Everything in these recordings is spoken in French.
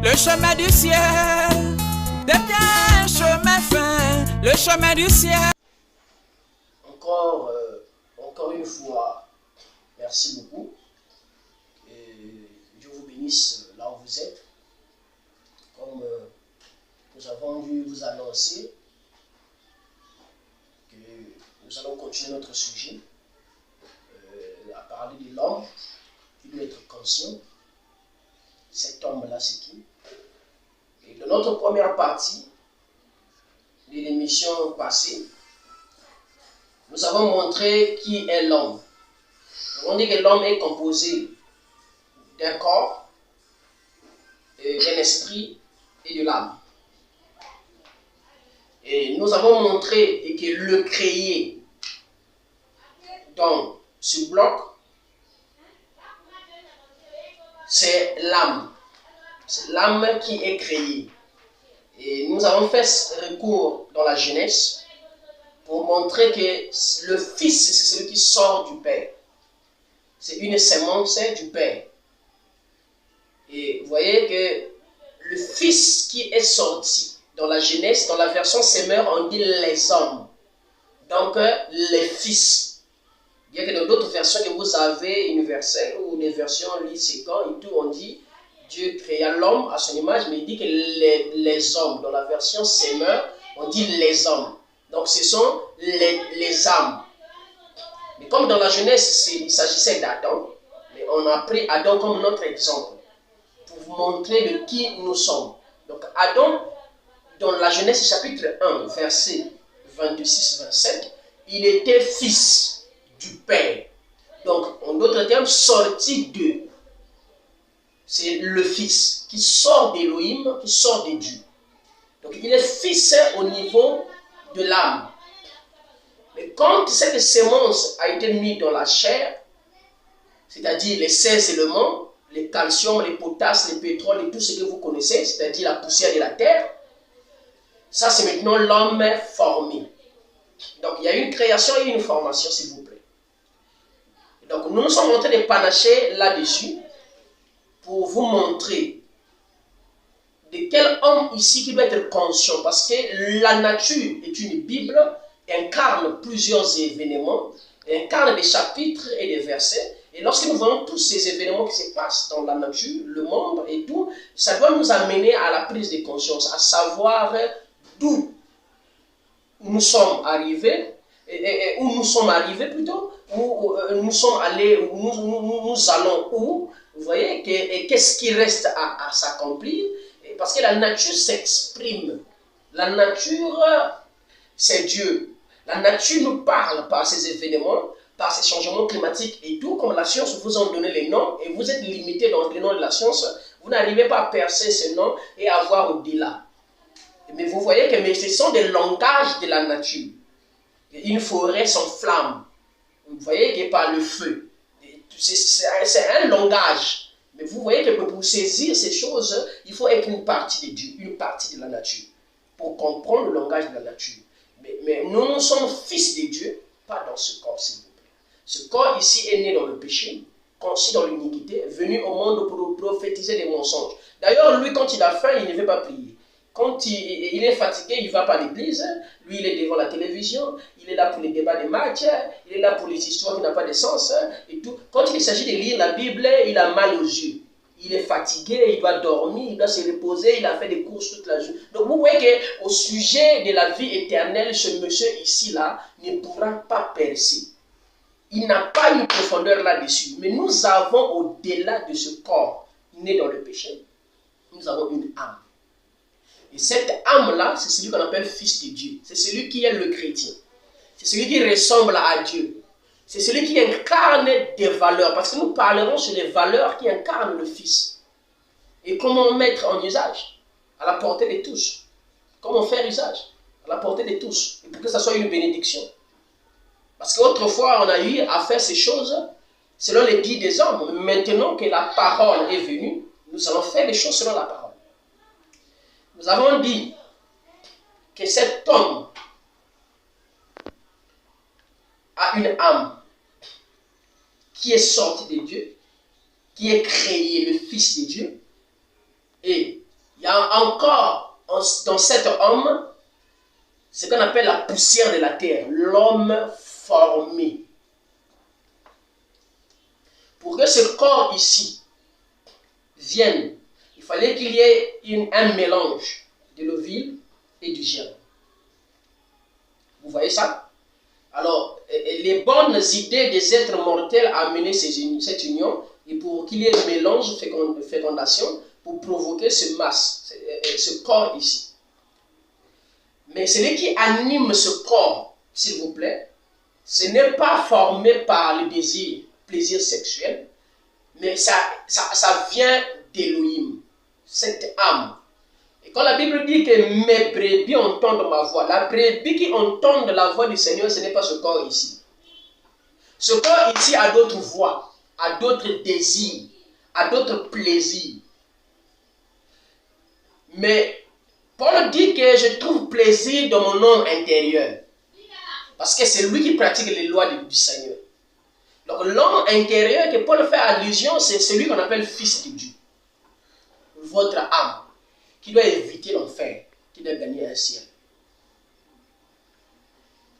Le chemin du ciel devient un chemin fin, le chemin du ciel. Encore une fois, merci beaucoup. Et Dieu vous bénisse là où vous êtes. Comme nous avons dû vous annoncer que nous allons continuer notre sujet à parler de l'homme qui doit être conscient. Cet homme-là, c'est qui? Et dans notre première partie de l'émission passée, nous avons montré qui est l'homme. On dit que l'homme est composé d'un corps, d'un esprit et de l'âme. Et nous avons montré que le créé dans ce bloc, c'est l'âme. C'est l'âme qui est créée. Et nous avons fait recours dans la Genèse pour montrer que le Fils, c'est celui qui sort du Père. C'est une sémence du Père. Et vous voyez que le Fils qui est sorti dans la Genèse, dans la version Semeur, on dit les hommes. Donc, les fils. Bien que dans d'autres versions que vous avez, universelles, ou des versions lycécan et tout, on dit Dieu créa l'homme à son image, mais il dit que les hommes. Dans la version Semeur, on dit les hommes. Donc, ce sont les âmes. Mais comme dans la Genèse, il s'agissait d'Adam, mais on a pris Adam comme notre exemple pour vous montrer de qui nous sommes. Donc, Adam, dans la Genèse chapitre 1, verset 26-27, il était fils du Père. Donc, en d'autres termes, sorti d'eux. C'est le Fils qui sort d'Élohim, qui sort de Dieu. Donc, il est fils au niveau de l'âme. Mais quand cette sémence a été mise dans la chair, c'est-à-dire les 16 éléments, les calcium, les potasses, les pétroles et tout ce que vous connaissez, c'est-à-dire la poussière de la terre, ça c'est maintenant l'homme formé. Donc il y a une création et une formation, s'il vous plaît. Donc nous sommes en train de panacher là-dessus pour vous montrer de quel homme ici qui doit être conscient, parce que la nature est une Bible, incarne plusieurs événements, incarne des chapitres et des versets, et lorsque nous voyons tous ces événements qui se passent dans la nature, le monde et tout, ça doit nous amener à la prise de conscience, à savoir d'où nous sommes arrivés, où nous sommes arrivés plutôt, où nous sommes allés, où nous allons où, vous voyez, et qu'est-ce qui reste à s'accomplir, parce que la nature s'exprime. La nature, c'est Dieu. La nature nous parle par ces événements, par ces changements climatiques et tout, comme la science vous en donne les noms, et vous êtes limité dans les noms de la science, vous n'arrivez pas à percer ces noms et à voir au-delà. Mais vous voyez que ce sont des langages de la nature. Une forêt sans flamme. Vous voyez que par le feu. C'est un langage. Mais vous voyez que pour saisir ces choses, il faut être une partie de Dieu, une partie de la nature, pour comprendre le langage de la nature. Mais nous sommes fils de Dieu, pas dans ce corps, s'il vous plaît. Ce corps ici est né dans le péché, conçu dans l'iniquité, venu au monde pour prophétiser des mensonges. D'ailleurs, lui, quand il a faim, il ne veut pas prier. Quand il est fatigué, il ne va pas à l'église. Lui, il est devant la télévision. Il est là pour les débats des matchs. Il est là pour les histoires qui n'ont pas de sens. Et tout. Quand il s'agit de lire la Bible, il a mal aux yeux. Il est fatigué, il doit dormir, il doit se reposer. Il a fait des courses toute la journée. Donc vous voyez qu'au sujet de la vie éternelle, ce monsieur ici-là ne pourra pas percer. Il n'a pas une profondeur là-dessus. Mais nous avons au-delà de ce corps né dans le péché, nous avons une âme. Et cette âme-là, c'est celui qu'on appelle fils de Dieu. C'est celui qui est le chrétien. C'est celui qui ressemble à Dieu. C'est celui qui incarne des valeurs. Parce que nous parlerons sur les valeurs qui incarnent le Fils. Et comment mettre en usage, à la portée de tous. Comment faire usage, à la portée de tous. Et pour que ça soit une bénédiction. Parce qu'autrefois, on a eu à faire ces choses selon les dits des hommes. Maintenant que la parole est venue, nous allons faire les choses selon la parole. Nous avons dit que cet homme a une âme qui est sortie de Dieu, qui est créé le Fils de Dieu, et encore dans cet homme ce qu'on appelle la poussière de la terre, l'homme formé. Pour que ce corps ici vienne, il fallait qu'il y ait un mélange de l'ovule et du germe. Vous voyez ça? Alors, les bonnes idées des êtres mortels a amené cette union, et pour qu'il y ait un mélange de fécondation, pour provoquer ce corps ici. Mais celui qui anime ce corps, s'il vous plaît, ce n'est pas formé par le plaisir sexuel, mais ça vient d'Élohim, cette âme. Et quand la Bible dit que mes brebis entendent ma voix, la brebis qui entend la voix du Seigneur, ce n'est pas ce corps ici. Ce corps ici a d'autres voix, a d'autres désirs, a d'autres plaisirs. Mais Paul dit que je trouve plaisir dans mon homme intérieur. Parce que c'est lui qui pratique les lois du Seigneur. Donc l'homme intérieur que Paul fait allusion, c'est celui qu'on appelle fils de Dieu. Votre âme, qui doit éviter l'enfer, qui doit gagner un ciel.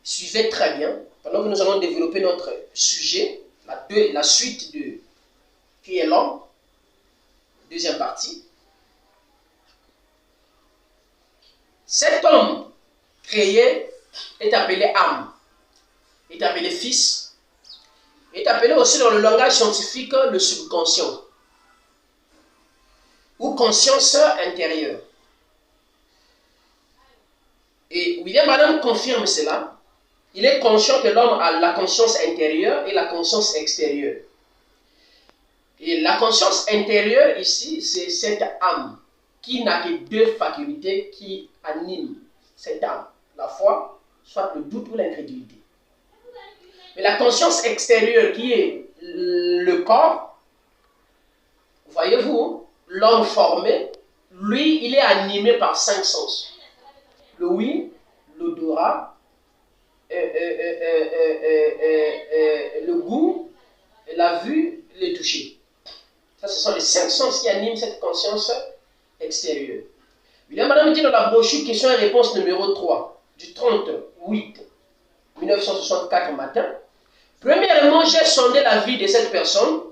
Suivez très bien, pendant que nous allons développer notre sujet, la suite de qui est l'homme, deuxième partie. Cet homme créé est appelé âme, est appelé fils, est appelé aussi dans le langage scientifique le subconscient ou conscience intérieure. Et William Branham confirme cela. Il est conscient que l'homme a la conscience intérieure et la conscience extérieure. Et la conscience intérieure ici, c'est cette âme qui n'a que deux facultés qui animent cette âme. La foi, soit le doute ou l'incrédulité. Mais la conscience extérieure qui est le corps, voyez-vous, l'homme formé, lui, il est animé par 5 sens. Le oui, l'odorat, le goût, la vue, le toucher. Ça, ce sont les 5 sens qui animent cette conscience extérieure. William Branham dit dans la brochure question et réponse numéro 3 du 38 1964 matin. Premièrement, j'ai sondé la vie de cette personne,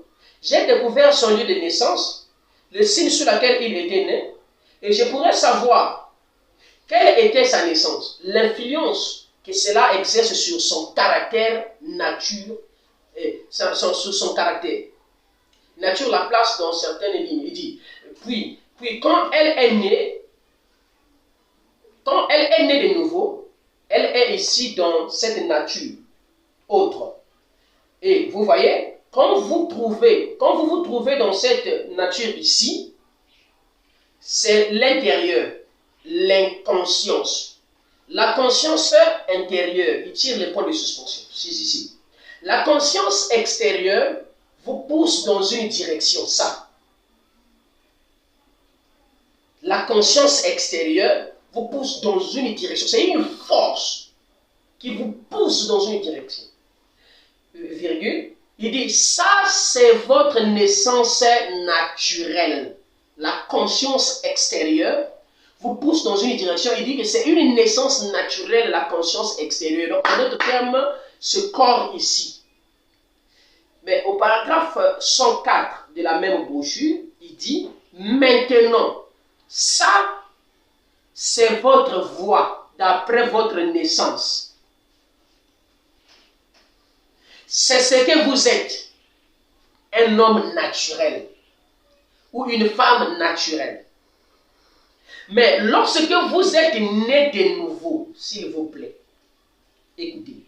j'ai découvert son lieu de naissance, le signe sur lequel il était né, et je pourrais savoir quelle était sa naissance, l'influence que cela exerce sur son caractère, nature, sur son caractère. Nature la place dans certaines lignes. Il dit, puis quand elle est née de nouveau, elle est ici dans cette nature autre. Et vous voyez, quand vous vous trouvez dans cette nature ici, c'est l'intérieur, l'inconscience. La conscience intérieure, il tire les points de suspension, c'est ici. La conscience extérieure vous pousse dans une direction, ça. La conscience extérieure vous pousse dans une direction. C'est une force qui vous pousse dans une direction. Virgule, il dit, ça c'est votre naissance naturelle. La conscience extérieure vous pousse dans une direction. Il dit que c'est une naissance naturelle, la conscience extérieure. Donc, en d'autres termes, ce corps ici. Mais au paragraphe 104 de la même brochure, il dit, maintenant, ça, c'est votre voix d'après votre naissance. C'est ce que vous êtes, un homme naturel ou une femme naturelle. Mais lorsque vous êtes né de nouveau, s'il vous plaît, écoutez,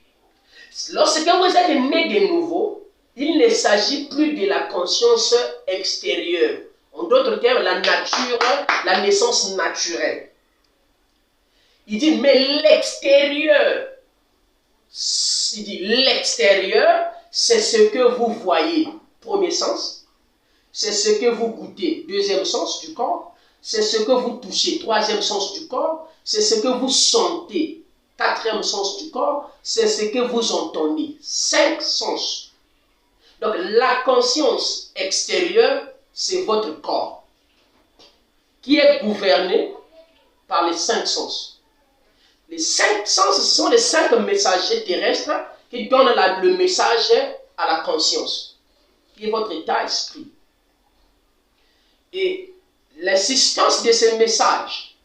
lorsque vous êtes né de nouveau, il ne s'agit plus de la conscience extérieure. En d'autres termes, la nature, la naissance naturelle. Il dit, mais l'extérieur, il dit, l'extérieur, c'est ce que vous voyez, premier sens. C'est ce que vous goûtez, deuxième sens du corps. C'est ce que vous touchez, troisième sens du corps. C'est ce que vous sentez, quatrième sens du corps. C'est ce que vous entendez, 5 sens. Donc la conscience extérieure, c'est votre corps. qui est gouverné par les 5 sens. Les 5 sens, ce sont les 5 messagers terrestres qui donnent le message à la conscience, qui est votre état d'esprit. Et l'insistance de ces messages,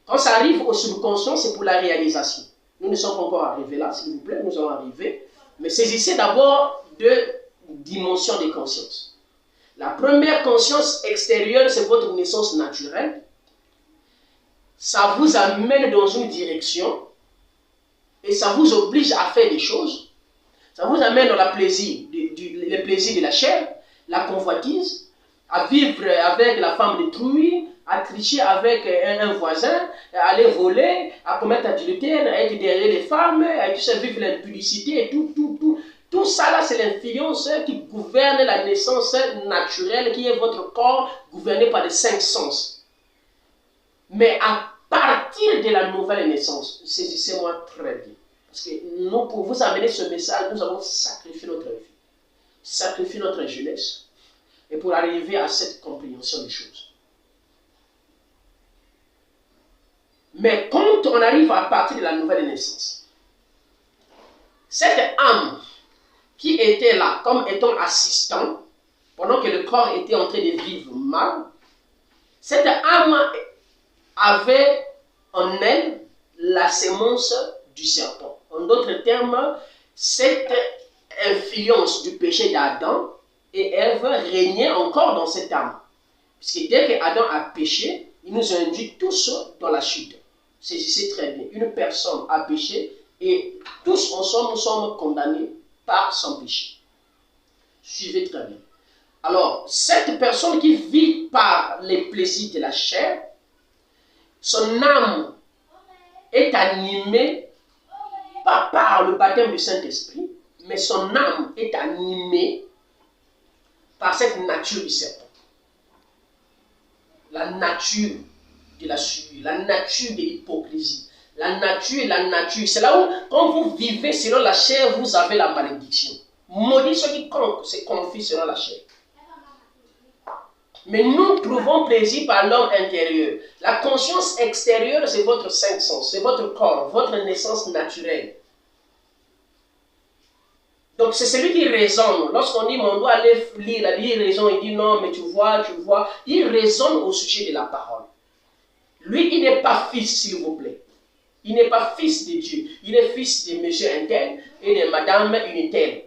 quand ça arrive au subconscient, c'est pour la réalisation. Nous ne sommes pas encore arrivés là, s'il vous plaît, nous allons arriver. Mais saisissez d'abord 2 dimensions de conscience. La première conscience extérieure, c'est votre naissance naturelle. Ça vous amène dans une direction et ça vous oblige à faire des choses. Ça vous amène dans le plaisir de la chair, la convoitise, à vivre avec la femme d'autrui, à tricher avec un voisin, à aller voler, à commettre adultère, à être derrière les femmes, à vivre l'impudicité et tout. Tout ça là, c'est l'influence qui gouverne la naissance naturelle, qui est votre corps gouverné par les 5 sens. Mais à partir de la nouvelle naissance, saisissez-moi très bien. Parce que nous, pour vous amener ce message, nous avons sacrifié notre vie, sacrifié notre jeunesse, et pour arriver à cette compréhension des choses. Mais quand on arrive à partir de la nouvelle naissance, cette âme qui était là comme étant assistant, pendant que le corps était en train de vivre mal, cette âme avait en elle la sémence du serpent. En d'autres termes, cette influence du péché d'Adam et Ève régnait encore dans cette âme. Puisque dès qu'Adam a péché, il nous a induit tous dans la chute. Saisissez très bien. Une personne a péché et tous ensemble nous sommes condamnés par son péché. Suivez très bien. Alors, cette personne qui vit par les plaisirs de la chair, son âme est animée, pas par le baptême du Saint-Esprit, mais son âme est animée par cette nature du serpent. La nature de la souillure, la nature de l'hypocrisie, la nature. C'est là où, quand vous vivez selon la chair, vous avez la malédiction. Maudit ceux qui se confient selon la chair. Mais nous trouvons plaisir par l'homme intérieur. La conscience extérieure, c'est votre 5 sens, c'est votre corps, votre naissance naturelle. Donc c'est celui qui raisonne. Lorsqu'on dit, on doit aller lire la vie, il raisonne, il dit non, mais tu vois. Il raisonne au sujet de la parole. Lui, il n'est pas fils, s'il vous plaît. Il n'est pas fils de Dieu. Il est fils de monsieur un tel et de madame une telle.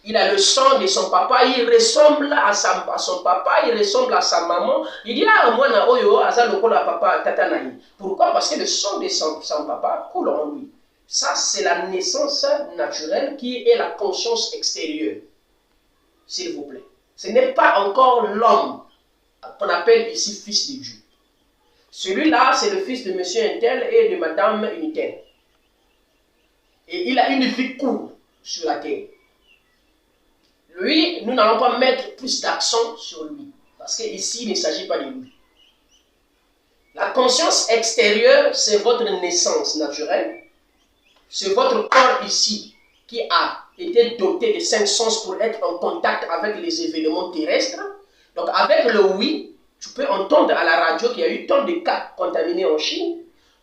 Il a le sang de son papa, il ressemble à son papa, il ressemble à sa maman. Il dit, ah, moi, na oyo, aza lokola papa, tata naï. Pourquoi? Parce que le sang de son papa coule en lui. Ça, c'est la naissance naturelle qui est la conscience extérieure. S'il vous plaît. Ce n'est pas encore l'homme qu'on appelle ici fils de Dieu. Celui-là, c'est le fils de monsieur un tel et de madame une telle. Et il a une vie courte sur la terre. Lui, nous n'allons pas mettre plus d'accent sur lui. Parce qu'ici, il ne s'agit pas de lui. La conscience extérieure, c'est votre naissance naturelle. C'est votre corps ici qui a été doté de 5 sens pour être en contact avec les événements terrestres. Donc avec le oui, tu peux entendre à la radio qu'il y a eu tant de cas contaminés en Chine,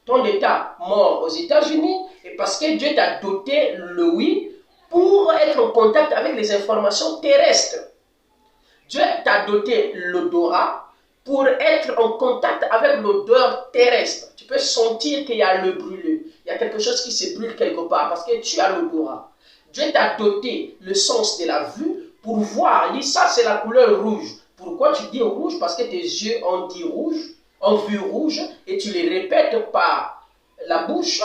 tant de cas morts aux États-Unis, et parce que Dieu t'a doté le oui pour être en contact avec les informations terrestres. Dieu t'a doté l'odorat pour être en contact avec l'odeur terrestre. Tu peux sentir qu'il y a le brûlé. Il y a quelque chose qui se brûle quelque part parce que tu as l'odorat. Dieu t'a doté le sens de la vue pour voir. Il dit ça c'est la couleur rouge. Pourquoi tu dis rouge? Parce que tes yeux ont dit rouge, ont vu rouge et tu les répètes par la bouche.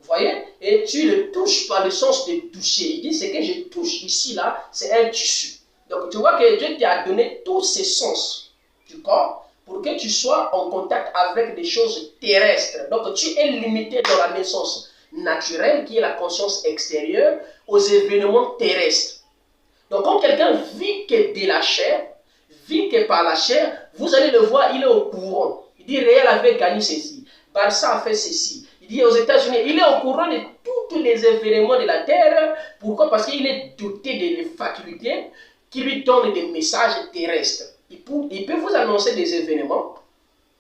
Vous voyez? Et tu le touches par le sens de toucher. Il dit, ce que je touche ici, là, c'est un tissu. Donc, tu vois que Dieu t'a donné tous ces sens du corps pour que tu sois en contact avec des choses terrestres. Donc, tu es limité dans la naissance naturelle, qui est la conscience extérieure, aux événements terrestres. Donc, quand quelqu'un vit que de la chair, vit que par la chair, vous allez le voir, il est au courant. Il dit, Real avait gagné ceci, Barça a fait ceci. Il dit aux États-Unis, il est au courant de tous les événements de la terre. Pourquoi? Parce qu'il est doté de facultés qui lui donnent des messages terrestres. il peut vous annoncer des événements.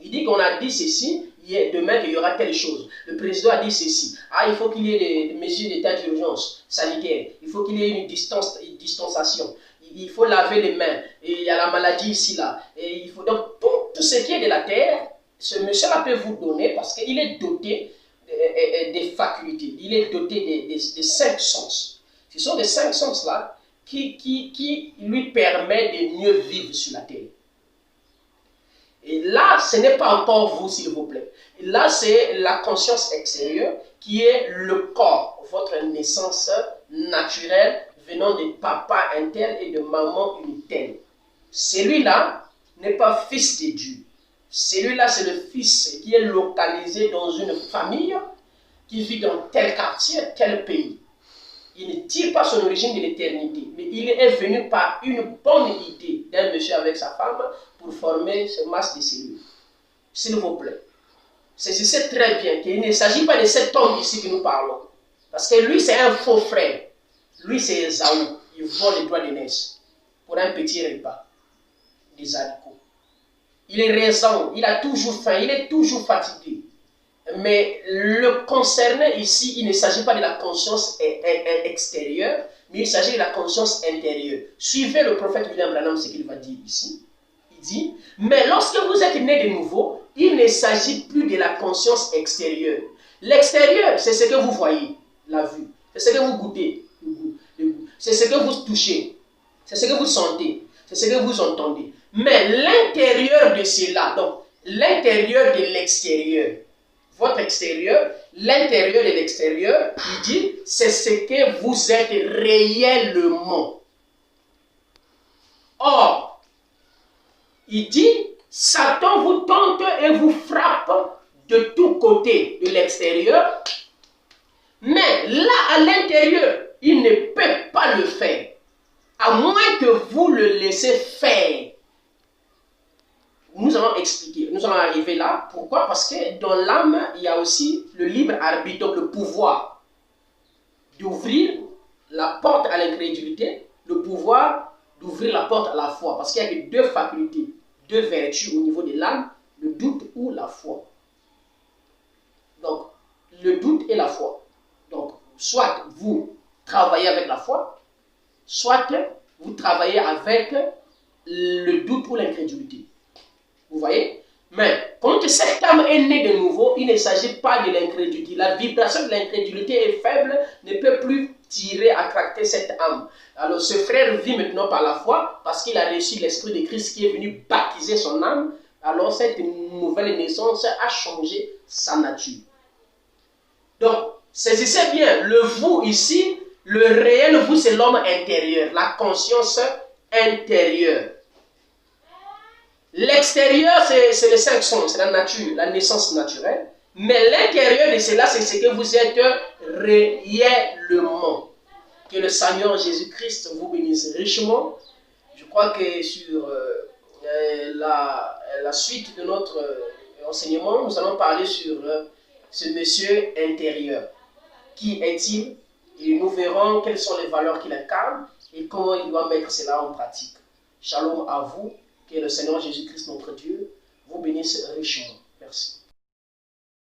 Il dit qu'on a dit ceci, demain qu'il y aura telle chose. Le président a dit ceci. Ah, il faut qu'il y ait des mesures d'état d'urgence sanitaire. Il faut qu'il y ait une distanciation. Il faut laver les mains. Et il y a la maladie ici, là. Et il faut, donc, tout ce qui est de la terre, ce monsieur-là peut vous donner parce qu'il est doté des facultés. Il est doté des 5 sens. Ce sont des 5 sens-là qui lui permettent de mieux vivre sur la terre. Et là, ce n'est pas encore vous, s'il vous plaît. Et là, c'est la conscience extérieure qui est le corps, votre naissance naturelle venant de papa un tel et de maman une telle. Celui-là n'est pas fils de Dieu. Celui-là, c'est le fils qui est localisé dans une famille qui vit dans tel quartier, tel pays. Il ne tire pas son origine de l'éternité, mais il est venu par une bonne idée d'un monsieur avec sa femme pour former ce masse de cellules. S'il vous plaît, saisissez très bien qu'il ne s'agit pas de cet homme ici que nous parlons. Parce que lui, c'est un faux frère. Lui, c'est Esaü. Il vole les doigts de naisse pour un petit repas des haricots. Il est raisonnable, il a toujours faim, il est toujours fatigué. Mais le concerné ici, il ne s'agit pas de la conscience extérieure, mais il s'agit de la conscience intérieure. Suivez le prophète William Branham, ce qu'il va dire ici. Il dit, mais lorsque vous êtes né de nouveau, il ne s'agit plus de la conscience extérieure. L'extérieur, c'est ce que vous voyez, la vue. C'est ce que vous goûtez, le goût. C'est ce que vous touchez. C'est ce que vous sentez. C'est ce que vous entendez. Mais l'intérieur de cela, donc l'intérieur de l'extérieur, votre extérieur, l'intérieur de l'extérieur, il dit, c'est ce que vous êtes réellement. Or, il dit, Satan vous tente et vous frappe de tous côtés de l'extérieur, mais là, à l'intérieur, il ne peut pas le faire, à moins que vous le laissez faire. Nous allons expliquer, nous allons arriver là. Pourquoi? Parce que dans l'âme, il y a aussi le libre arbitre, donc le pouvoir d'ouvrir la porte à l'incrédulité, le pouvoir d'ouvrir la porte à la foi. Parce qu'il y a que 2 facultés, 2 vertus au niveau de l'âme, le doute ou la foi. Donc, le doute et la foi. Donc, soit vous travaillez avec la foi, soit vous travaillez avec le doute ou l'incrédulité. Vous voyez? Mais quand cette âme est née de nouveau, il ne s'agit pas de l'incrédulité. La vibration de l'incrédulité est faible, ne peut plus tirer, attracter cette âme. Alors ce frère vit maintenant par la foi parce qu'il a reçu l'Esprit de Christ qui est venu baptiser son âme. Alors cette nouvelle naissance a changé sa nature. Donc, saisissez bien, le vous ici, le réel vous, c'est l'homme intérieur, la conscience intérieure. L'extérieur, c'est les 5 sens, c'est la nature, la naissance naturelle. Mais l'intérieur de cela, c'est ce que vous êtes réellement. Que le Seigneur Jésus-Christ vous bénisse richement. Je crois que sur la suite de notre enseignement, nous allons parler sur ce monsieur intérieur. Qui est-il? Et nous verrons quelles sont les valeurs qu'il incarne et comment il doit mettre cela en pratique. Shalom à vous. Que le Seigneur Jésus-Christ, notre Dieu, vous bénisse richement. Merci.